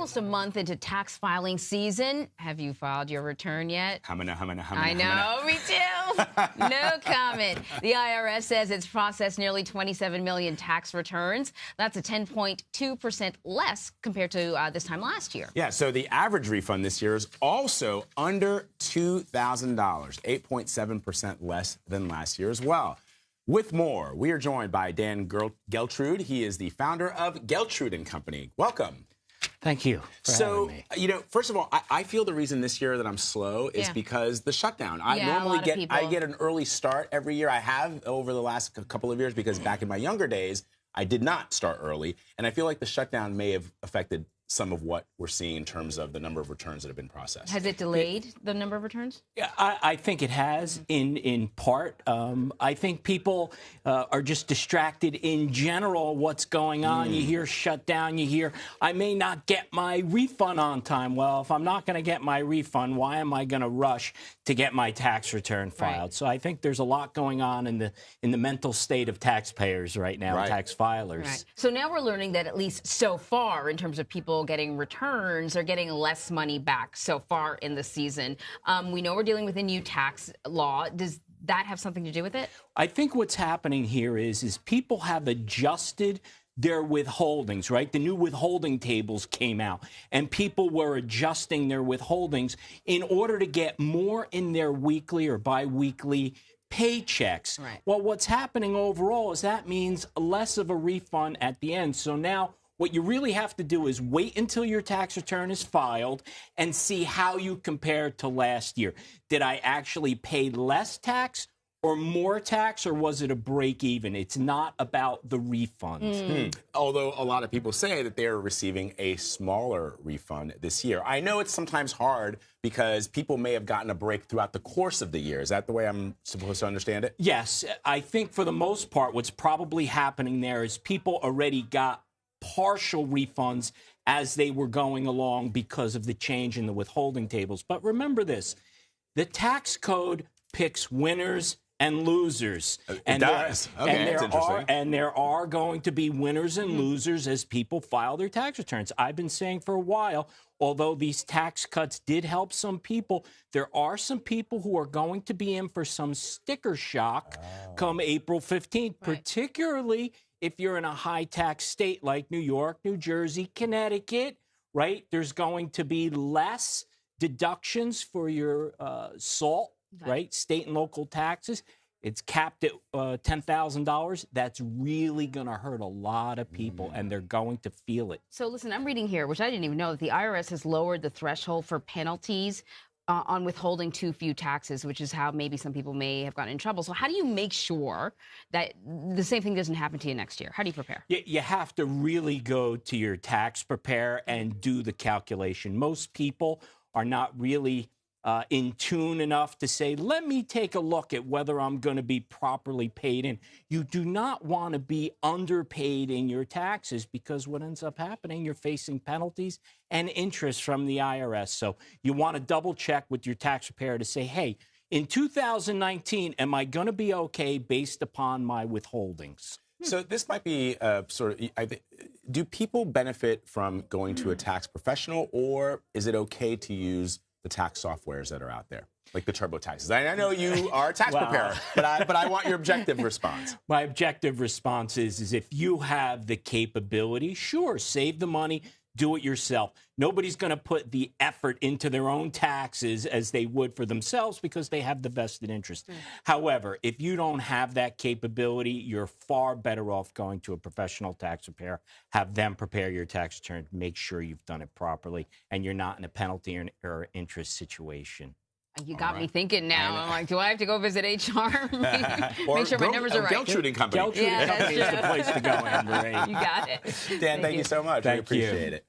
almost a month into tax filing season. Have you filed your return yet? I know, me too. No comment. The IRS says it's processed nearly 27 million tax returns. That's a 10.2% less compared to this time last year. Yeah, so the average refund this year is also under $2,000, 8.7% less than last year as well. With more, we are joined by Dan Geltrude. He is the founder of Geltrude & Company. Welcome. Thank you for having me. You know, first of all, I feel the reason this year that I'm slow is because the shutdown. I normally get an early start every year. I have over the last couple of years because back in my younger days, I did not start early. And I feel like the shutdown may have affected some of what we're seeing in terms of the number of returns that have been processed. Has it delayed the number of returns? Yeah, I think it has in part. I think people are just distracted in general what's going on. You hear shutdown, you hear, I may not get my refund on time. Well, if I'm not going to get my refund, why am I going to rush to get my tax return filed? Right. So I think there's a lot going on in the mental state of taxpayers right now, tax filers. Right. So now we're learning that at least so far, in terms of people getting returns, are getting less money back so far in the season. We know we're dealing with a new tax law. Does that have something to do with it? I think what's happening here is people have adjusted their withholdings, right? The new withholding tables came out, and people were adjusting their withholdings in order to get more in their weekly or biweekly paychecks. Right. Well, what's happening overall is that means less of a refund at the end. So now what you really have to do is wait until your tax return is filed and see how you compare to last year. Did I actually pay less tax or more tax, or was it a break even? It's not about the refunds. Although a lot of people say that they're receiving a smaller refund this year. I know it's sometimes hard because people may have gotten a break throughout the course of the year. Is that the way I'm supposed to understand it? Yes. I think for the most part, what's probably happening there is people already got partial refunds as they were going along because of the change in the withholding tables. But remember this, the tax code picks winners and losers. It does. That's interesting. And there are going to be winners and losers as people file their tax returns. I've been saying for a while, although these tax cuts did help some people, there are some people who are going to be in for some sticker shock come April 15th, particularly if you're in a high tax state like New York, New Jersey, Connecticut, right? There's going to be less deductions for your SALT, right? State and local taxes. It's capped at $10,000. That's really going to hurt a lot of people, and they're going to feel it. So listen, I'm reading here, which I didn't even know, that the IRS has lowered the threshold for penalties on withholding too few taxes, which is how maybe some people may have gotten in trouble. So how do you make sure that the same thing doesn't happen to you next year? How do you prepare? You have to really go to your tax preparer and do the calculation. Most people are not really in tune enough to say, let me take a look at whether I'm going to be properly paid in. You do not want to be underpaid in your taxes, because what ends up happening, you're facing penalties and interest from the IRS. So you want to double check with your tax preparer to say, hey, in 2019, am I going to be okay based upon my withholdings? So this might be do people benefit from going to a tax professional, or is it okay to use the tax softwares that are out there, like the TurboTaxes? I know you are a tax preparer, but I want your objective response. My objective response is if you have the capability, sure, save the money, do it yourself. Nobody's going to put the effort into their own taxes as they would for themselves because they have the vested interest. However, if you don't have that capability, you're far better off going to a professional tax preparer, have them prepare your tax return, make sure you've done it properly, and you're not in a penalty or interest situation. You got me thinking now. I'm like, do I have to go visit HR? Make sure my numbers are right. Geltrude & Company. Geltrude & Company is the place to go, Amber. You got it. Dan, thank you so much. We appreciate it.